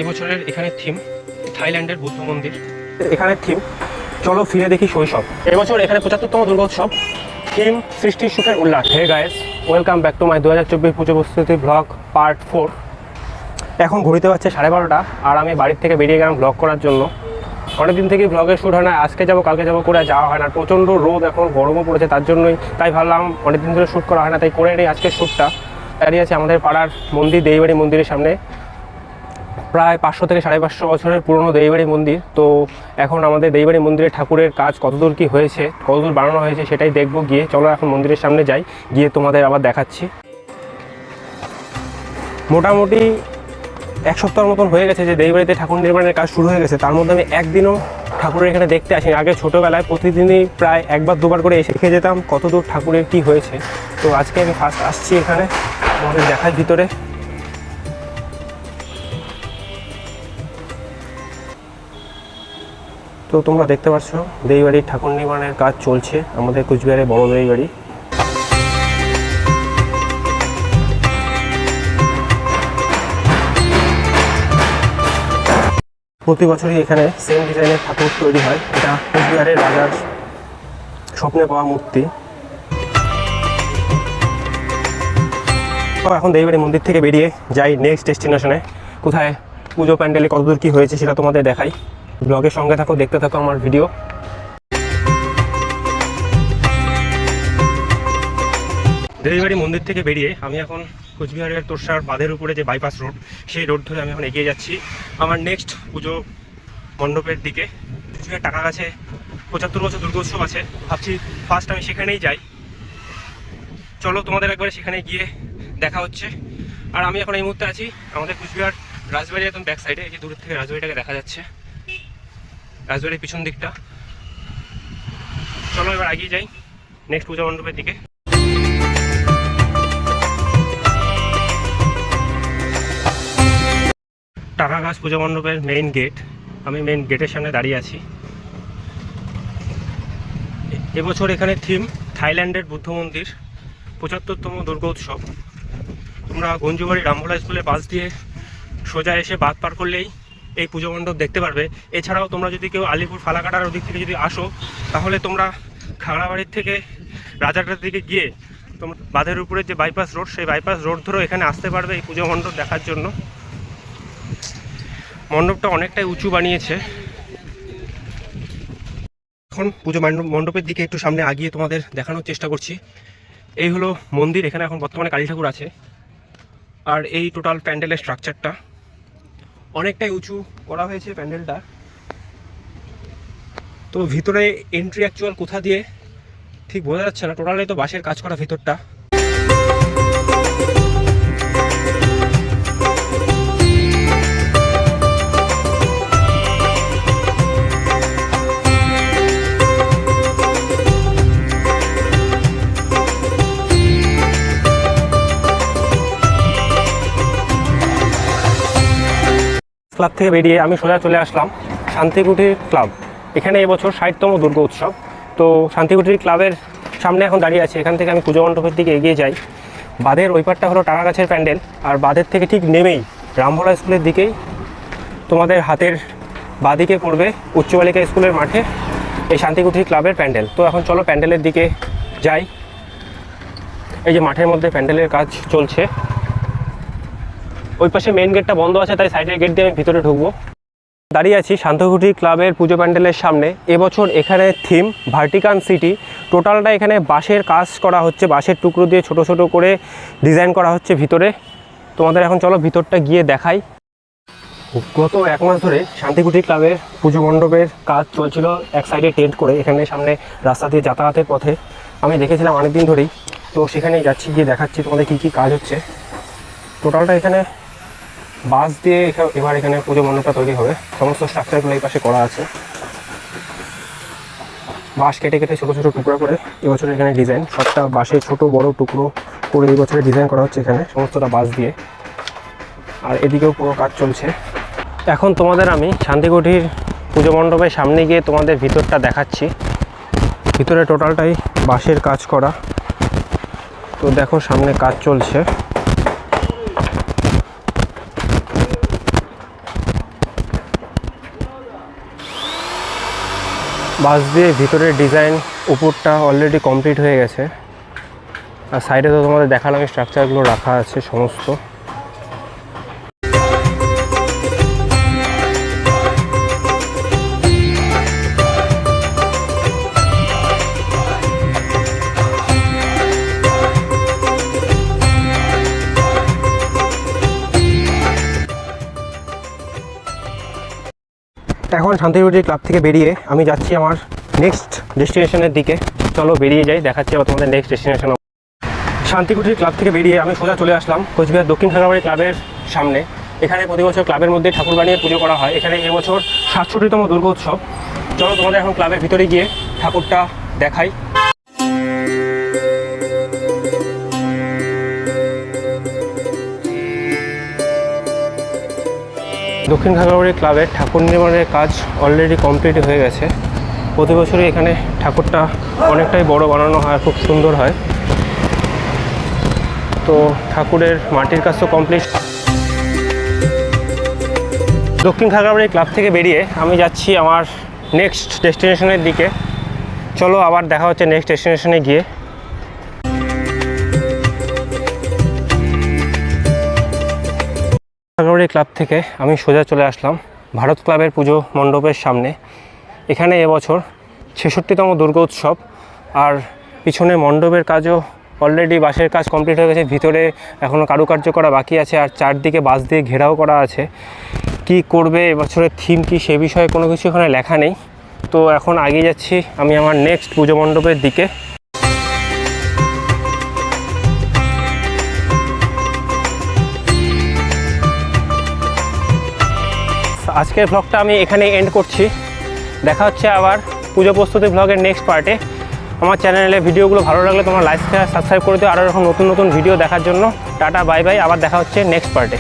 এবছরের এখানে থিম থাইল্যান্ডের বুদ্ধ মন্দির। এখানে থিম চলো ফিরে দেখি শৈশব। এবছর এখানে 75তম দুর্গোৎসব, থিম সৃষ্টির সুখের উল্লাস। Hey guys, welcome back to my 2024 Pujo প্রস্তুতি ব্লগ পার্ট 4। এখন ঘুরিতে পারছে 12:30 আর আমি বাড়ির থেকে বেরিয়ে গেলাম ব্লগ করার জন্য। অনেকদিন থেকেই ব্লগের শ্যুট হয় না, আজকে যাবো কালকে যাবো করে যাওয়া হয় না। প্রচণ্ড রোদ, এখন গরমও পড়েছে, তার জন্যই তাই ভাবলাম অনেকদিন ধরে শ্যুট করা হয় না, তাই করে নিই আজকের শ্যুটটা। দাঁড়িয়ে আছে আমাদের পাড়ার মন্দির, দেইবাড়ি মন্দিরের সামনে। প্রায় 500 থেকে 550 বছরের পুরনো দেইবাড়ি মন্দির। তো এখন আমাদের দেইবাড়ি মন্দিরের ঠাকুরের কাজ কতদূর কি হয়েছে, কতদূর বানানো হয়েছে সেটাই দেখবো গিয়ে। চলো এখন মন্দিরের সামনে যাই, গিয়ে তোমাদের আবার দেখাচ্ছি। মোটামুটি 1 সপ্তাহের মতন হয়ে গেছে যে দেইবাড়িতে ঠাকুর নির্মাণের কাজ শুরু হয়ে গেছে। তার মধ্যে আমি একদিনও ঠাকুরের এখানে দেখতে আসিনি। আগে ছোটোবেলায় প্রতিদিনই প্রায় 1বার 2বার করে এসে দেখে যেতাম কতদূর ঠাকুরের কি হয়েছে। তো আজকে আমি ফার্স্ট আসছি এখানে, তোমাদের দেখাই ভিতরে। তো তোমরা দেখতে পাচ্ছ দেইবাড়ির ঠাকুর নির্মাণের কাজ চলছে আমাদের কুচবিহারের বড় দেইবাড়ি। প্রতি বছরই এখানে সেম ডিজাইনের ঠাকুর তৈরি হয়। এটা কুচবিহারের রাজার স্বপ্নে পাওয়া মূর্তি। তো এখন দেইবাড়ি মন্দির থেকে বেরিয়ে যাই নেক্সট ডেস্টিনেশনে। কোথায় পুজো প্যান্ডেলে কতদূর কী হয়েছে সেটা তোমাদের দেখাই। ব্লগের সঙ্গে থাকো, দেখতে থাকো আমার ভিডিও। দেইবাড়ি মন্দির থেকে বেরিয়ে আমি এখন কুচবিহারের তোরসার বাঁধের উপরে যে বাইপাস রোড, সেই রোড ধরে আমি এখন এগিয়ে যাচ্ছি আমার নেক্সট পুজো মণ্ডপের দিকে। কুচবিহার টাকাগাছে 75 বছর দুর্গোৎসব আছে, ভাবছি ফার্স্ট আমি সেখানেই যাই। চলো তোমাদের একবারে সেখানে গিয়ে দেখা হচ্ছে। আর আমি এখন এই মুহূর্তে আছি আমাদের কুচবিহার রাজবাড়ি, একদম ব্যাক সাইডে। এই যে দূরের থেকে রাজবাড়িটাকে দেখা যাচ্ছে, রাজবাড়ির পিছন দিকটা। চলো এবার এগিয়ে যাই নেক্সট পূজা মণ্ডপের দিকে। টাকাগাছ পূজা মণ্ডপের মেইন গেট, আমি মেইন গেটের সামনে দাঁড়িয়ে আছি। এবছর এখানে থিম থাইল্যান্ডের বুদ্ধ মন্দির, 75তম দুর্গোৎসব। তোমরা গঞ্জুবাড়ি রামভোলা স্কুলের পাশ দিয়ে সোজা এসে বাঁধ পার করলেই এই পুজো মণ্ডপ দেখতে পারবে। এছাড়াও তোমরা যদি কেউ আলিপুর ফালাকাটার ওদিক থেকে যদি আসো, তাহলে তোমরা খাগড়াবাড়ির থেকে রাজারহাটের দিকে গিয়ে তোমরা বাঁধের উপরে যে বাইপাস রোড, সেই বাইপাস রোড ধরেও এখানে আসতে পারবে এই পুজো মণ্ডপ দেখার জন্য। মণ্ডপটা অনেকটাই উঁচু বানিয়েছে। এখন পুজো মণ্ডপের দিকে একটু সামনে আগিয়ে তোমাদের দেখানোর চেষ্টা করছি। এই হলো মন্দির, এখানে এখন বর্তমানে কালী ঠাকুর আছে। আর এই টোটাল প্যান্ডেলের স্ট্রাকচারটা অনেকটাই উঁচু করা হয়েছে প্যান্ডেলটা। তো ভিতরে এন্ট্রি অ্যাকচুয়াল কোথা দিয়ে ঠিক বোঝা যাচ্ছে না, টোটালি তো বাঁশের কাজ করা ভিতরটা। ক্লাব থেকে বেরিয়ে আমি সোজা চলে আসলাম শান্তিকুটির ক্লাব। এখানে এবছর 60তম দুর্গা উৎসব। তো শান্তিকুটির ক্লাবের সামনে এখন দাঁড়িয়ে আছি। এখান থেকে আমি পুজো মণ্ডপের দিকে এগিয়ে যাই। বাঁধের ওই পারটা হলো টাকাগাছের প্যান্ডেল, আর বাঁধের থেকে ঠিক নেমেই রামভোলা স্কুলের দিকেই তোমাদের হাতের বাঁদিকে পড়বে উচ্চ বালিকা স্কুলের মাঠে এই শান্তিকুটির ক্লাবের প্যান্ডেল। তো এখন চলো প্যান্ডেলের দিকে যাই। এই যে মাঠের মধ্যে প্যান্ডেলের কাজ চলছে। ওই পাশে মেইন গেটটা বন্ধ আছে, তাই সাইডের গেট দিয়ে আমি ভিতরে ঢুকবো। দাঁড়িয়ে আছি শান্তিকুটি ক্লাবের পুজো প্যান্ডেলের সামনে। এবছর এখানে থিম ভার্টিকান সিটি। টোটালটা এখানে বাঁশের কাজ করা হচ্ছে, বাঁশের টুকরো দিয়ে ছোট ছোট করে ডিজাইন করা হচ্ছে ভিতরে। তোমাদের এখন চলো ভিতরটা গিয়ে দেখাই। গত 1 মাস ধরে শান্তিকুটি ক্লাবের পুজো মণ্ডপের কাজ চলছিল এক সাইডে টেন্ট করে। এখানে সামনে রাস্তা দিয়ে যাতায়াতের পথে আমি দেখেছিলাম অনেকদিন ধরেই। তো সেখানেই যাচ্ছি, গিয়ে দেখাচ্ছি তোমাদের কী কী কাজ হচ্ছে। টোটালটা এখানে বাঁশ দিয়ে এবার এখানে পুজো মণ্ডপটা তৈরি হবে। সমস্ত স্ট্রাকচারগুলো এই পাশে করা আছে। বাঁশ কেটে কেটে ছোটো ছোটো টুকরো করে এবছর এখানে ডিজাইন, সবটা বাঁশের ছোটো বড় টুকরো করে এই বছরে ডিজাইন করা হচ্ছে এখানে, সমস্তটা বাঁশ দিয়ে। আর এদিকেও পুরো কাজ চলছে। এখন তোমাদের আমি শান্তিকুটির পুজো মণ্ডপের সামনে গিয়ে তোমাদের ভিতরটা দেখাচ্ছি। ভিতরে টোটালটাই বাঁশের কাজ করা। তো দেখো সামনে কাজ চলছে। বাঁশ দিয়ে ভিতরের ডিজাইন উপরটা অলরেডি কমপ্লিট হয়ে গেছে। আর সাইডে তো তোমাদের দেখালাম স্ট্রাকচারগুলো রাখা আছে সমস্ত। এখন শান্তিকুটি ক্লাব থেকে বেরিয়ে আমি যাচ্ছি আমার নেক্সট ডেস্টিনেশনের দিকে। চলো বেরিয়ে যাই, দেখাচ্ছি আবার তোমাদের নেক্সট ডেস্টিনেশন। শান্তিকুটির ক্লাব থেকে বেরিয়ে আমি সোজা চলে আসলাম কোচবিহার দক্ষিণ খাগড়াবাড়ি ক্লাবের সামনে। এখানে প্রতি বছর ক্লাবের মধ্যে ঠাকুর বানিয়ে পুজো করা হয়। এখানে এবছর ৬৭তম দুর্গোৎসব। চলো তোমাদের এখন ক্লাবের ভিতরে গিয়ে ঠাকুরটা দেখাই। দক্ষিণ খাগড়াবাড়ি ক্লাবের ঠাকুর নির্মাণের কাজ অলরেডি কমপ্লিট হয়ে গেছে। প্রতি বছরই এখানে ঠাকুরটা অনেকটাই বড় বানানো হয়, খুব সুন্দর হয়। তো ঠাকুরের মাটির কাজ তো কমপ্লিট। দক্ষিণ খাগড়াবাড়ি ক্লাব থেকে বেরিয়ে আমি যাচ্ছি আমার নেক্সট ডেস্টিনেশনের দিকে। চলো আবার দেখা হচ্ছে নেক্সট ডেস্টিনেশনে গিয়ে। খাগড়াবাড়ি ক্লাব থেকে আমি সোজা চলে আসলাম ভারত ক্লাবের পুজো মণ্ডপের সামনে। এখানে এবছর ৬৬তম দুর্গোৎসব। আর পিছনে মণ্ডপের কাজও অলরেডি বাঁশের কাজ কমপ্লিট হয়ে গেছে, ভিতরে এখনও কারুকার্য করা বাকি আছে। আর চারদিকে বাঁশ দিয়ে ঘেরাও করা আছে। কি করবে এবছরের থিম কি সে বিষয়ে কোনো কিছু এখানে লেখা নেই। তো এখন এগিয়ে যাচ্ছি আমি আমার নেক্সট পুজো মণ্ডপের দিকে। আজকের ব্লগটা আমি এখানে এন্ড করছি। দেখা হচ্ছে আবার পুজো প্রস্তুতি ব্লগের নেক্সট পার্টে। আমার চ্যানেলে ভিডিওগুলো ভালো লাগলে তোমরা লাইক সাবস্ক্রাইব করে দিও আরও এরকম নতুন নতুন ভিডিও দেখার জন্য। টাটা বাই বাই, আবার দেখা হচ্ছে নেক্সট পার্টে।